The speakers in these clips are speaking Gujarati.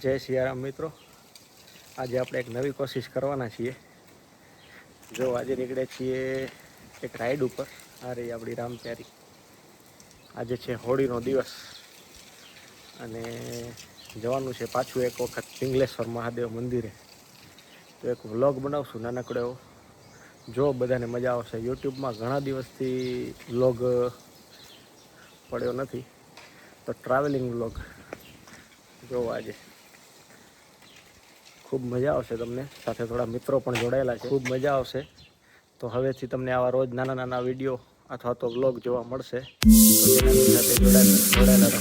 જય સિયારામ મિત્રો, આજે આપણે એક નવી કોશિશ કરવાના છીએ. જો આજે નીકળે છીએ એક રાઈડ ઉપર. આ રહી આપણી રામપ્યારી. આજે છે હોળીનો દિવસ અને જવાનું છે પાછું એક વખત પિંગલેશ્વર મહાદેવ મંદિરે. તો એક વ્લોગ બનાવશું નાનકડો એવો. જો બધાને મજા આવશે. યુટ્યુબમાં ઘણા દિવસથી વ્લોગ પડ્યો નથી, તો ટ્રાવેલિંગ વ્લોગ જો આજે ખૂબ મજા આવશે તમને. સાથે થોડા મિત્રો પણ જોડાયેલા છે, ખૂબ મજા આવશે. તો હવેથી તમને આવા રોજ નાના નાના વિડીયો અથવા તો વ્લોગ જોવા મળશે. તો ચેનલની સાથે જોડાયેલા રહો.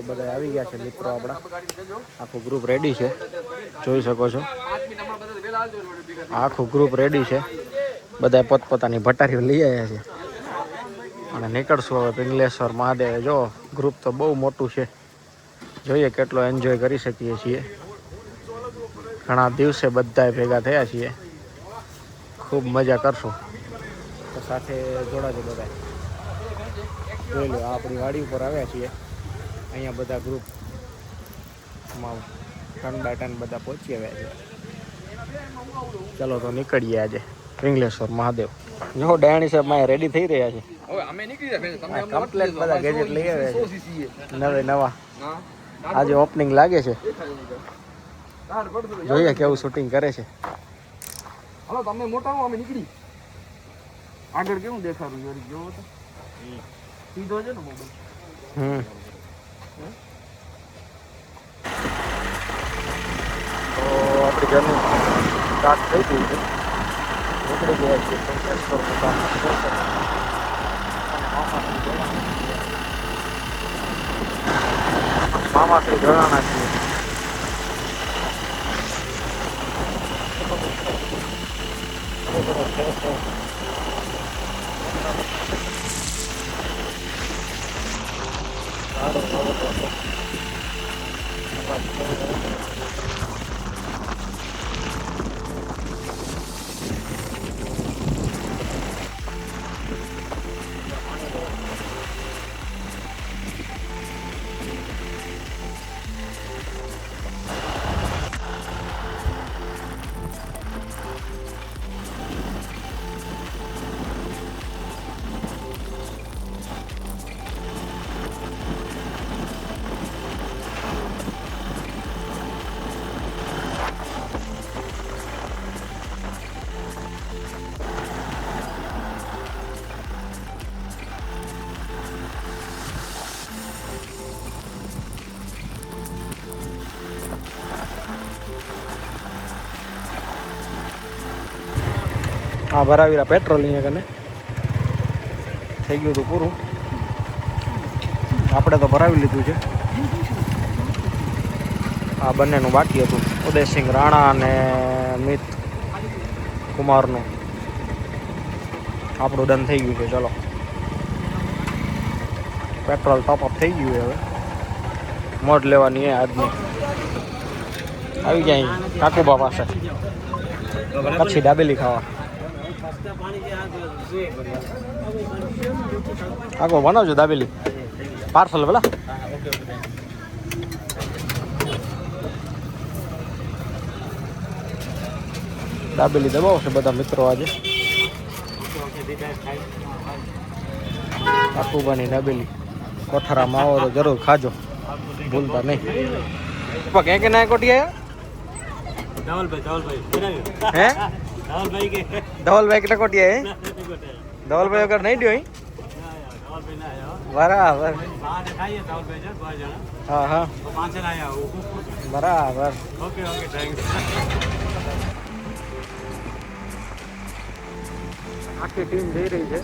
બધા આવી ગયા છે મિત્રો આપણા. આખું ગ્રુપ રેડી છે, જોઈ શકો છો. આખું ગ્રુપ રેડી છે. બધા પોતપોતાની ભટારીઓ લઈ આવ્યા છે અને નીકળશું હવે પિંગલેશ્વર મહાદેવ. જો ગ્રુપ તો બહુ મોટું છે, જોઈએ કેટલો એન્જોય કરી શકીએ છીએ. ઘણા દિવસે બધા ભેગા થયા છીએ, ખૂબ મજા કરશું. તો સાથે જોડાજો બધા. જોઈ લો, આપણી વાડી ઉપર આવ્યા છીએ. અહીંયા બધા ગ્રુપમાં ટન બધા પહોંચી આવ્યા છે. ચલો તો નીકળીએ આજે પિંગલેશ્વર મહાદેવ. જો ડાયણી સાહેબ માં રેડી થઈ રહ્યા છે. કમ્પ્લેટ બધા ગેજેટ લઈ આવ્યા છે નવા. આજે ઓપનિંગ લાગે છે, જોઈએ કેવું શૂટિંગ કરે છે. હાલો તમે મોટા હો, અમે નીકળી. આગળ કેવું દેખાડું યાર, જોવો તો સીધો છે ને મોબાઈલ. તો આપણી જર્ની સ્ટાર્ટ થઈ ગઈ છે. નીકળી ગયા છીએ પિંગલેશ્વર મામાથી જોડાણા છીએ. હા, ભરાવીરા પેટ્રોલ અહીંયા કને થઈ ગયું હતું પૂરું. આપણે તો ભરાવી લીધું છે. આ બંનેનું બાકી હતું, ઉદયસિંહ રાણા અને મિત કુમારનું. આપણું ડન થઈ ગયું છે. ચલો, પેટ્રોલ ટોપઅપ થઈ ગયું છે. હવે મોજ લેવાની છે આજની. આવી જાય કાકુબા પાસે કચ્છી દાબેલી ખાવા. કાકો બનાવજો દાબેલી પાર્સલ પેલા. દાબેલી દબાવશે બધા મિત્રો આજે. કાકુબાની દાબેલી કોઠારામાં આવો તો જરૂર ખાજો, ભૂલતા નહીં. ક્યાં કે ના કોટી આવ્યા હે ધવલભાઈ કેટલા કોટિયા હે? ધવલભાઈ વગર નહીં દો બરાબર. હા હા બરાબર. આખી ટીમ જઈ રહી છે.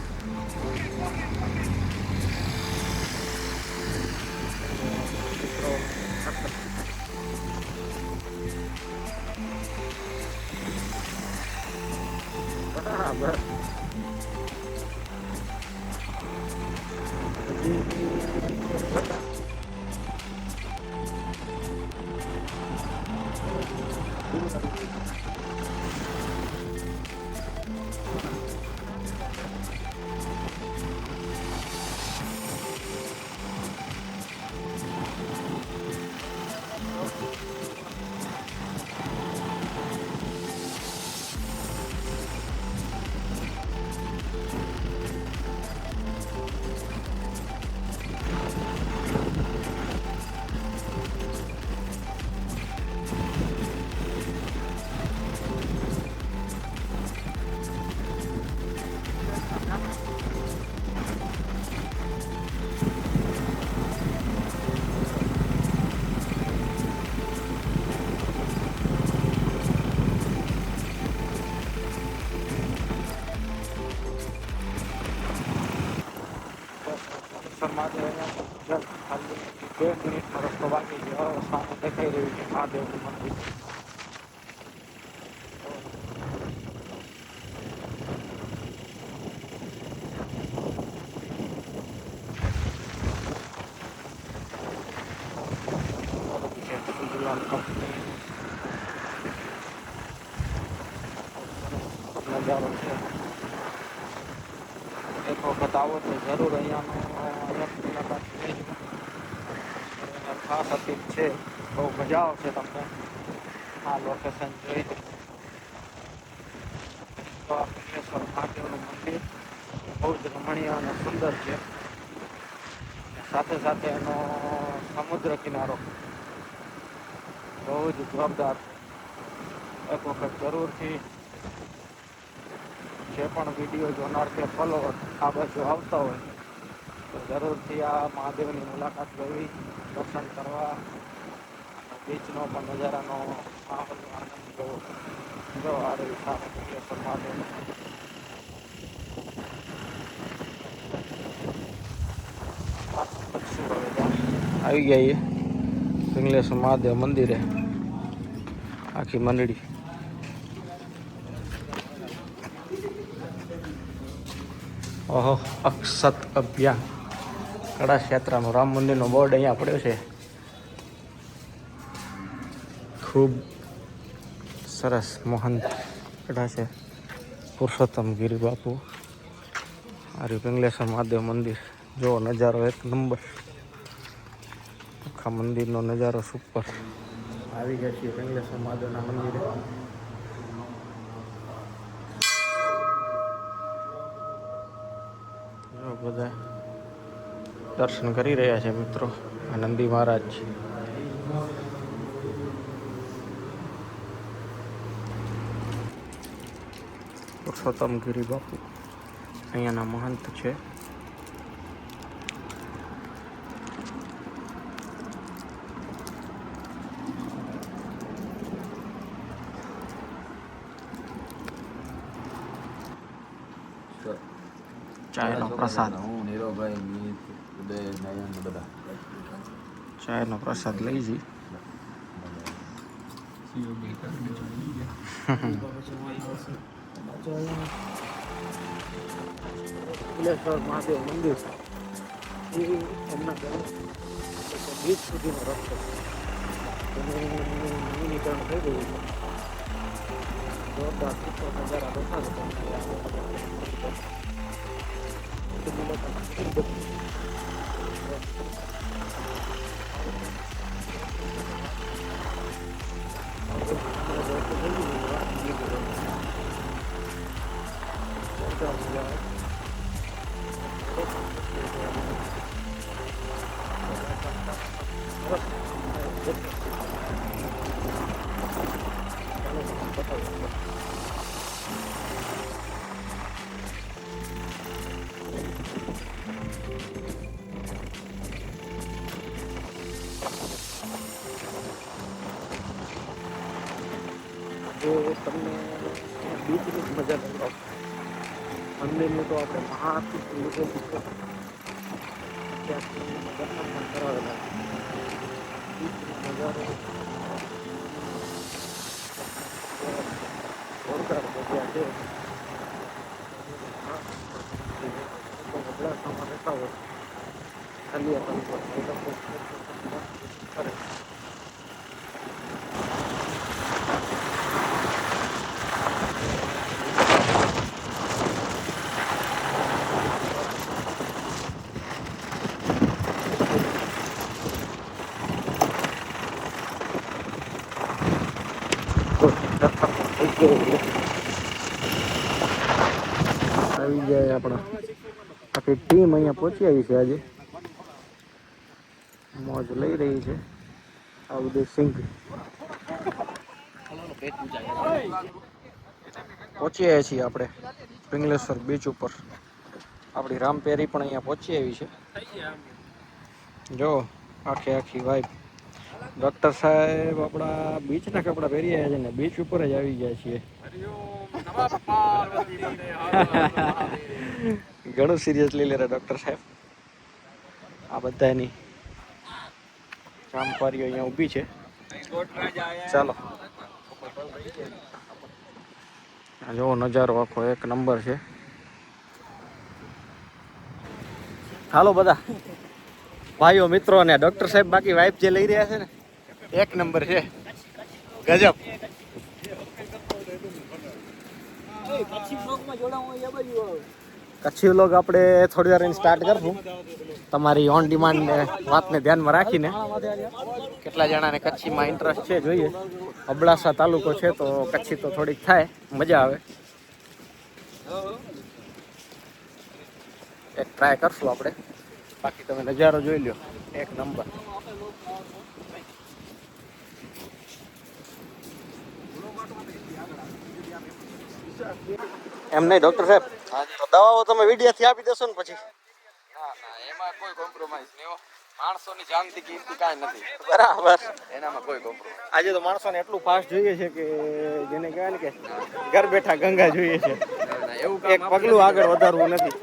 મહાદેવ ખાલી 2 મિનિટનો રસ્તો બાકી છે. સામે દેખાઈ રહ્યું છે મહાદેવનું મંદિર. નજારો છે. એક વખત આવો તો જરૂર અહીંયાનો મુલાકાત લેજો. ખાસ અપીલ છે, બહુ મજા આવશે તમને આ લોકેશન જોઈ. તો આ પિંગલેશ્વર મહાદેવનું મંદિર બહુ જ રમણીય અને સુંદર છે. સાથે સાથે એનો સમુદ્ર કિનારો બહુ જ જોરદાર. એક વખત જરૂરથી જે પણ વિડીયો જોનાર કે ફોલોવર આ બાજુ આવતા હોય તો જરૂરથી આ મહાદેવની મુલાકાત લેવી, દર્શન કરવા, બીચનો પણ નજારાનો માહોલનો આનંદ લેવો. જો આ રહ્યું સામે પિંગલેશ્વર મહાદેવ. આવી ગયા એ પિંગલેશ્વર મહાદેવ મંદિરે આખી મંડળી. ઓહો, અક્ષત અભ્યાન કળા ક્ષેત્રનું રામ મંદિરનો બોર્ડ અહીંયા પડ્યો છે. ખૂબ સરસ મહંત કળા છે પુરુષોત્તમ ગિરી બાપુ. આ પિંગલેશ્વર મહાદેવ મંદિર જો નજારો એક નંબર. આખા મંદિરનો નજારો સુપર. આવી ગયા છીએ પિંગલેશ્વર મહાદેવના મંદિરે. બધા દર્શન કરી રહ્યા છે મિત્રો. નંદી મહારાજ પુરુષોત્તમ ગિરી બાપુ અહીંયાના મહંત છે. ચાયનો પ્રસાદ, ચાયનો પ્રસાદ લઈ જઈ. પિંગલેશ્વર મહાદેવ મંદિર એ એમના બીચ સુધીનો રસ્તો એનું નવીનીકરણ થઈ ગયું છે. જોરદાર સુપર નજારા દેખાડો તમને. જો તમને બીચની જ મજા લેવા મંદિરની તો આપણે મહાઆરતી લીધેલી છે. ત્યાંથી દર્શન પણ કરાવેલા. બીચનો નજારો જોરદાર જગ્યા છે. અબડાસામાં રહેતા હોય થલિયા તાલુકો એ લોકો કરે. આવી જાય આપણા આખી ટીમ અહીંયા પહોંચી આવી છે. આજે મોજ લઈ રહી છે. આ બધું સિંગ પહોંચી આવ્યા છીએ આપણે પિંગલેશ્વર બીચ ઉપર. આપણી રામપેરી પણ અહીંયા પહોંચી આવી છે. જો આખી વાઇફ. ડૉક્ટર સાહેબ આપણા બીચના કપડાં પહેરી આવ્યા છે ને બીચ ઉપર જ આવી ગયા છીએ. ઘણું સિરિયસલી લે ડૉક્ટર સાહેબ. આ બધાની રામપારીઓ અહીંયા ઊભી છે. ચાલો જો નજારો આખો એક નંબર છે. હાલો બધા ભાઈઓ મિત્રો અને ડૉક્ટર સાહેબ બાકી વાઇફ જે લઈ રહ્યા છે ને એક નંબર છે. ગજબ. કચ્છી વ્લોગ આપણે થોડી વાર સ્ટાર્ટ કરશું તમારી ઓન ડિમાન્ડ વાતને ધ્યાનમાં રાખીને. કેટલા જણાને કચ્છીમાં ઇન્ટરેસ્ટ છે જોઈએ. અબડાસા તાલુકો છે તો કચ્છી તો થોડીક થાય, મજા આવે. એક ટ્રાય કરશું આપણે. બાકી તમે નજારો જોઈ લો એક નંબર. એમ નહીં ડૉક્ટર સાહેબ, તો દવાઓ તમે વિડીયાથી આપી દેશો ને પછી? ના એમાં કોઈ કોમ્પ્રોમાઇઝ નહીં હો. માણસોની જાનથી કિંમતી કાંઈ નથી. બરાબર. એનામાં કોઈ કોમ્પ્રોમાઇઝ. આજે તો માણસોને એટલું ફાસ્ટ જોઈએ છે કે જેને કહેવાય ને કે ઘર બેઠા ગંગા જોઈએ છે. એવું એક પગલું આગળ વધારવું નથી.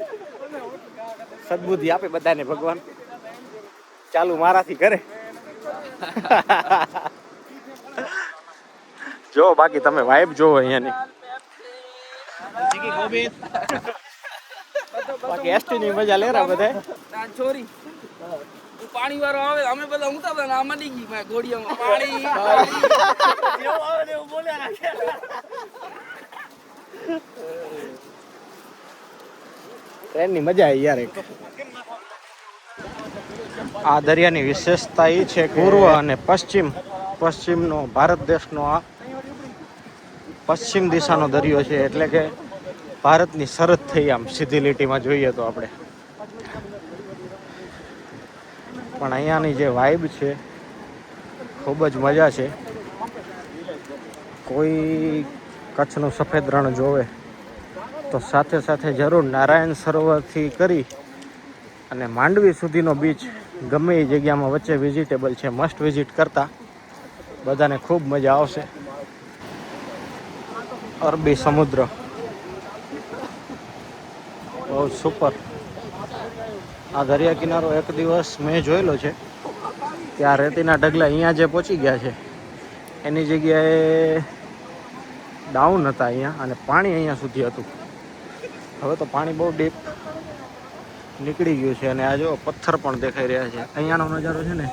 સદબુદ્ધિ આપે બધાને ભગવાન. ચાલુ મારાથી કરે. જો બાકી તમે વાઇબ જોવો અહીંયાની. બાકી એસટી ની મજા લેરા બધા. છોરી પાણી વાળો આવે અમે બધા ઉતારતા ને આમાં નહીં ગઈ મેં ગોળીઓમાં પાણી જેવું આવે એવું બોલ્યા રાખે. ટ્રેનની મજા આવી યાર. એક આ દરિયાની વિશેષતા એ છે પૂર્વ અને પશ્ચિમનો ભારત દેશનો આ પશ્ચિમ દિશાનો દરિયો છે. એટલે કે ભારતની સરહદ થઈ આમ સીધી લીટીમાં જોઈએ તો આપણે. પણ અહીંયાની જે વાઇબ છે ખૂબ જ મજા છે. કોઈ કચ્છનું સફેદ રણ જોવે તો સાથે સાથે જરૂર નારાયણ સરોવરથી કરી અને માંડવી સુધીનો બીચ ગમે એ જગ્યામાં વચ્ચે વિઝિટેબલ છે. મસ્ટ વિઝિટ કરતા બધાને ખૂબ મજા આવશે. અરબી સમુદ્ર બહુ સુપર. આ દરિયા કિનારો એક દિવસ મેં જોયેલો છે. ત્યાં રેતીના ઢગલા અહીંયા જે પહોંચી ગયા છે એની જગ્યાએ ડાઉન હતા અહીંયા અને પાણી અહીંયા સુધી હતું. હવે તો પાણી બહુ ડીપ નીકળી ગયું છે અને આ જો પથ્થર પણ દેખાઈ રહ્યા છે. અહીંયાનો નજારો છે ને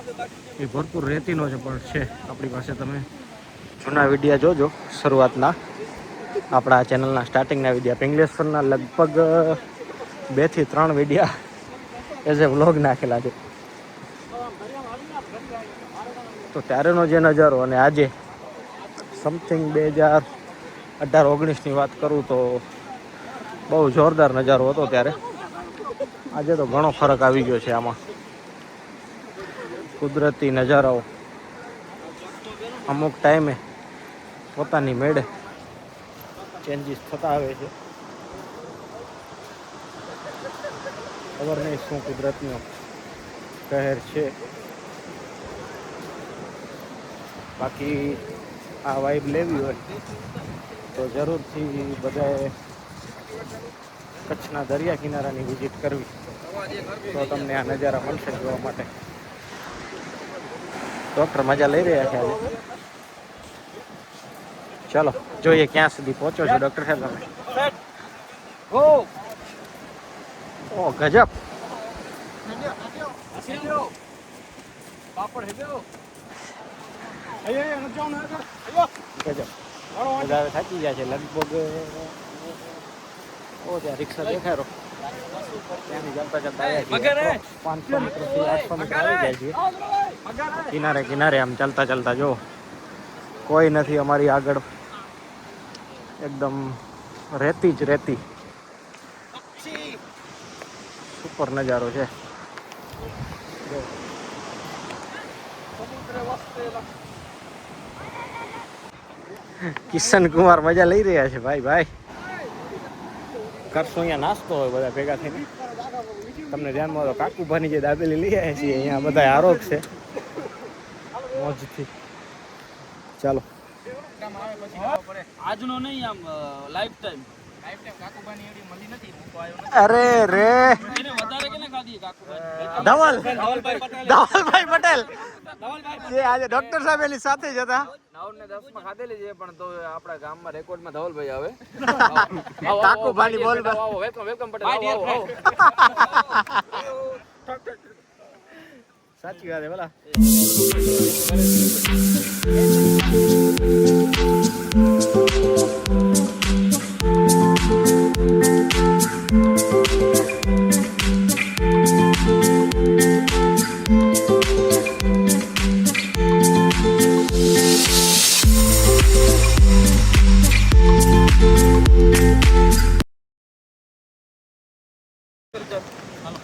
એ ભરપૂર રેતીનો જ પણ છે. આપણી પાસે તમે જૂના વિડીયા જોજો શરૂઆતના આપણા ચેનલના સ્ટાર્ટિંગના વિડીયા. પિંગલેશ્વરના લગભગ 2 થી 3 વિડીયા એઝ એ વ્લોગ નાખેલા છે. તો ત્યારેનો જે નજારો અને આજે સમથિંગ 2018-19ની વાત કરું તો બહુ જોરદાર નજારો હતો ત્યારે. આજે તો ઘણો ફરક આવી ગયો છે આમાં. કુદરતી નજારાઓ અમુક ટાઈમે પોતાની મેળે ચેન્જીસ થતા આવે છે. ખબર નહીં શું કુદરતનો કહેર છે. બાકી આ વાઇબ લેવી હોય તો જરૂરથી બધાએ કચ્છના દરિયા કિનારાની વિઝિટ કરવી તો તમને આ નજારા મળશે જોવા માટે. ડૉક્ટર મજા લઈ રહ્યા છે આજે. ચાલો જોઈએ ક્યાં સુધી પહોંચો છો ડૉક્ટર સાહેબ તમે. ઓ ગજબ. પાપડ હેબ્યો બધા થાકી ગયા છે લગભગ. ઓ ત્યાં રિક્ષા દેખાય રહો ત્યાંથી ચાલતા ચાલતા આવ્યા છીએ 500 મીટરથી 800 મીટર આવી ગયા છીએ કિનારે કિનારે આમ ચાલતા ચાલતા જો કોઈ નથી અમારી આગળ, એકદમ રેતી જ રેતી. સુપર નજારો છે. કિશન કુમાર મજા લઈ રહ્યા છે ભાઈ. ભાઈ કરશું અહીંયા નાસ્તો હોય બધા ભેગા થઈને. તમને ધ્યાનમાં તો કાકુભાની જે દાબેલી લઈ આવ્યા છીએ અહીંયા બધા આરોગ છે મોજથી. ચાલો આજનો નહીં, આમ લાઈફ ટાઈમ કાકુબાની એડી મળી નથી. હું તો આવ્યો નથી. અરે રે એને વધારે કેને ખાધી કાકુબાની? ધવલભાઈ પટેલ જે આજે ડોક્ટર સાહેબ એની સાથે જ હતા. 9 ને 10 માં ખાધેલી છે, પણ તો આપણા ગામમાં રેકોર્ડમાં ધવલભાઈ આવે. કાકુભાની બોલ વેલકમ વેલકમ પટેલ, આવો આવો. સાચી વાત છે બોલા.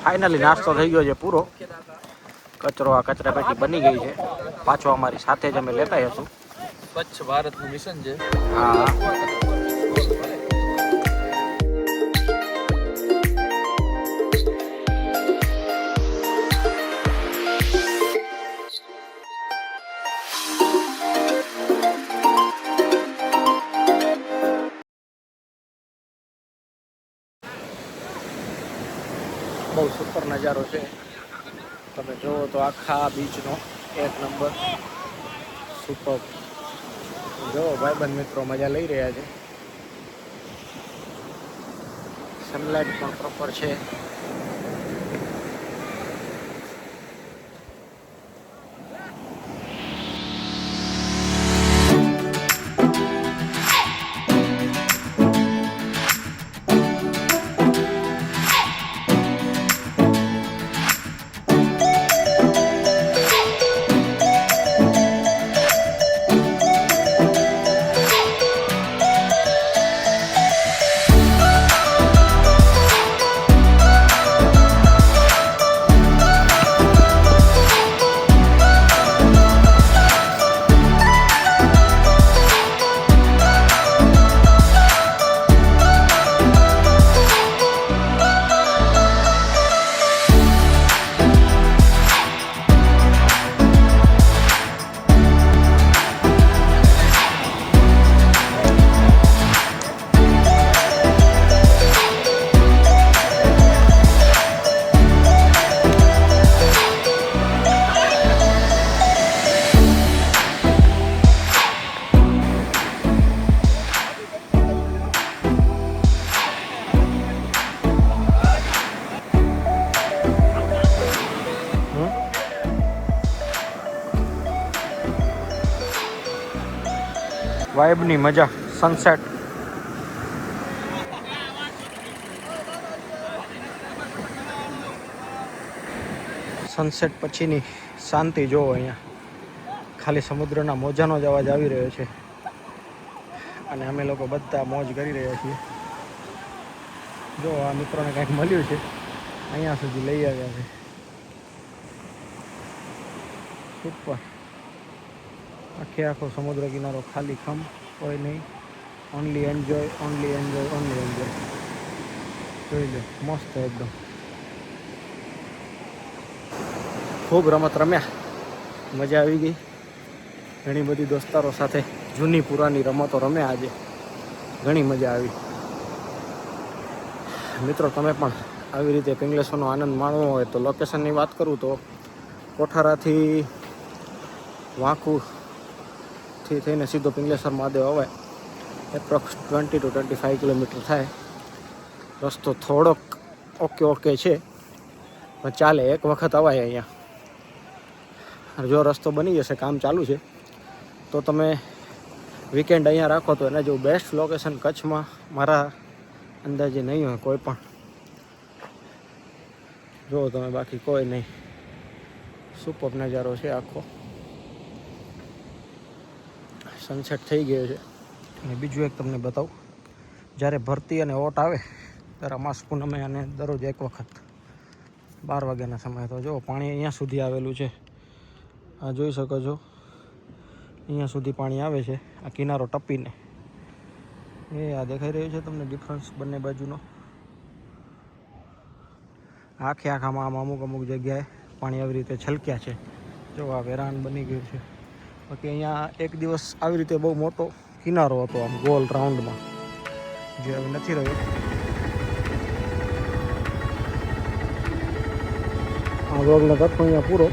ફાઇનલી નાસ્તો થઈ ગયો છે પૂરો. કચરો આ કચરા પેટી બની ગઈ છે. પાછો અમારી સાથે જ અમે લેતા જશું. સ્વચ્છ ભારતનું મિશન છે. હા બહુ સુપર નજારો છે. તમે જોવો તો આખા બીચનો એક નંબર સુપર. જો ભાઈબંધ મિત્રો મજા લઈ રહ્યા છે. સનલાઇટ પણ પ્રોપર છે. વાઇબની મજા. સનસેટ સનસેટ પછીની શાંતિ જોવો. અહીંયા ખાલી સમુદ્રના મોજાનો જ અવાજ આવી રહ્યો છે અને અમે લોકો બધા મોજ કરી રહ્યા છીએ. જો આ મિત્રોને કંઈક મળ્યું છે, અહીંયા સુધી લઈ આવ્યા છે. સુપર. આખે આખો સમુદ્ર કિનારો ખાલી ખમ, કોઈ નહીં. Only enjoy, only enjoy, only enjoy. જોઈ લો, મસ્ત એકદમ. ખૂબ રમત રમ્યા, મજા આવી ગઈ. ઘણી બધી દોસ્તારો સાથે જૂની પુરાની રમતો રમ્યા આજે. ઘણી મજા આવી. મિત્રો તમે પણ આવી રીતે પિંગલેશ્વરનો આનંદ માણવો હોય તો લોકેશનની વાત કરું તો કોઠારાથી વાંકુથી થઈને સીધો પિંગલેશ્વર મહાદેવ અવાય. એપ્રોક્સ 20 to 25 કિલોમીટર થાય. રસ્તો થોડોક ઓકે છે પણ ચાલે, એક વખત અવાય અહીંયા. જો રસ્તો બની જશે, કામ ચાલુ છે, તો તમે વીકેન્ડ અહીંયા રાખો તો એના જેવું બેસ્ટ લોકેશન કચ્છમાં મારા અંદાજે નહીં હોય કોઈ પણ. જો તમે, બાકી કોઈ નહીં. સુપર નજારો છે આખો. સનસેટ થઈ ગયો છે. અને બીજું એક તમને બતાવું, જ્યારે ભરતી અને ઓટ આવે ત્યારે અમાસ પૂનમે અને દરરોજ એક વખત 12 વાગ્યાના સમયે તો જો પાણી અહીંયા સુધી આવેલું છે. આ જોઈ શકો છો, અહીંયા સુધી પાણી આવે છે આ કિનારો ટપીને. એ આ દેખાઈ રહ્યું છે તમને ડિફરન્સ બંને બાજુનો. આખામાં આમ અમુક જગ્યાએ પાણી આવી રીતે છલક્યા છે. જો આ વેરાન બની ગયું છે. બાકી અહીંયા એક દિવસ આવી રીતે બહુ મોટો કિનારો હતો આમ ગોલ રાઉન્ડમાં, જે હવે નથી રહ્યો. આ વ્લોગનો તત્વ અહીંયા પૂરો.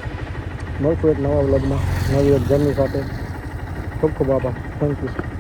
મળશું એક નવા વ્લોગમાં નવી એક જર્ની સાથે. ખૂબ ખૂબ આભાર. Thank you.